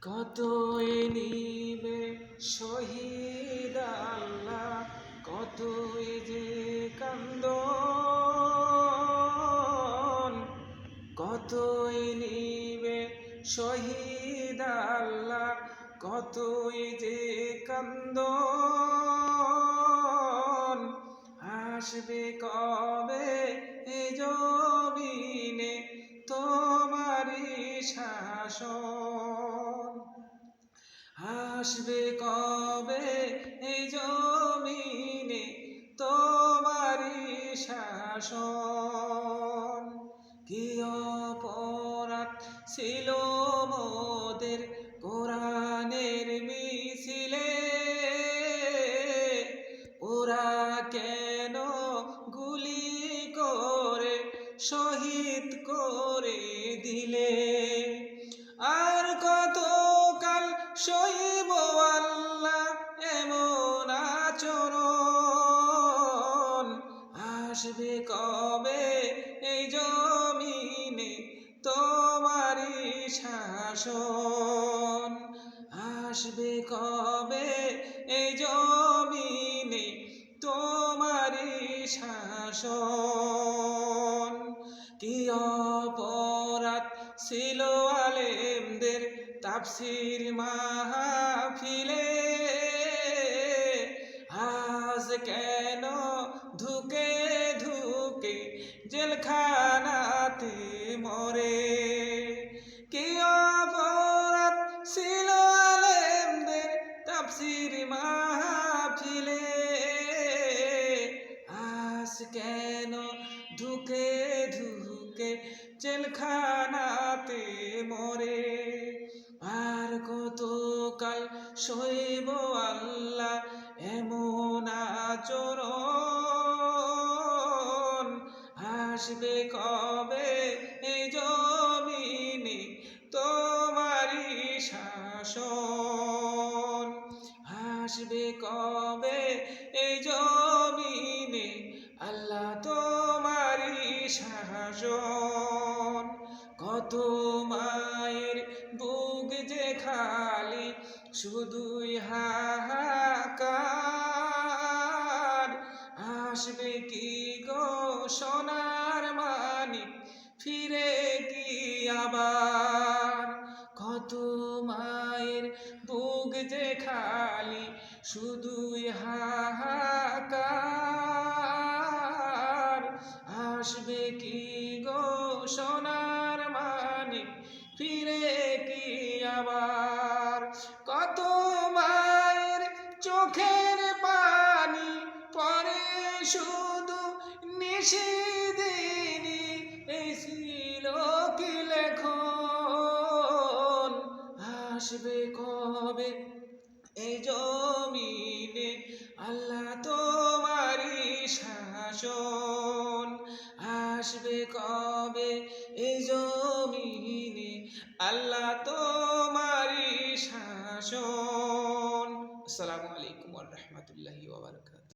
কতই নিবে শহীদ আল্লাহ, কতই যে কান্দন, কতই নিবে শহীদ আল্লাহ, কতই যে কান্দন। আসবে কবে এ জমিনে তোমারি শাসন, আসবে কবে এই জমিনে তোমারি শাসন। কি অপরাধ ছিল মোদের কোরআনের মিছিলে, ওরা কেন গুলি করে শহীদ করে দিলে। আর কতকাল সইব আল্লাহ এমন আচরণ, আসবে কবে এই জমিনে তোমারি শাসন, আসবে কবে এই জমিনে তোমারি শাসন। কি অপরাধ ছিল আলেমদের তাফসীর মাহফিলে, আজ কেন ধুকে ধুকে জেলখানাতে মরে। কি অপরাধ ছিল আলেমদের তাফসীর মাহফিলে, আজ কেন ধুকে ধুকে জেলখানাতে মরে। আর কতকাল সইব আল্লাহ এমন আচরণ, আসবে কবে এই জমিনে তোমারি শাসন, আসবে কবে এই জমিনে আল্লাহ তোমারি শাসন। কত মায়ের বুক যে খালি শুধুই হাহাকার, আসবে কি গো সোনার মানিক ফিরে কি আবার। কত মায়ের বুক যে খালি শুধুই হাহাকার, আসবে কি গো সোনার মানিক ফিরে কি আবার। কত মায়ের চোখের পানি পরে শুধু নিশিদিনী, এই ছিল কি লেখন, আসবে কবে এই জমিনে আল্লাহ তোমারি শাসন, আসবে কবে এই জমিনে আল্লাহ তোমারি শাসন। আসসালামু আলাইকুম ওয়া রাহমাতুল্লাহি ওয়া বারাকাতুহু।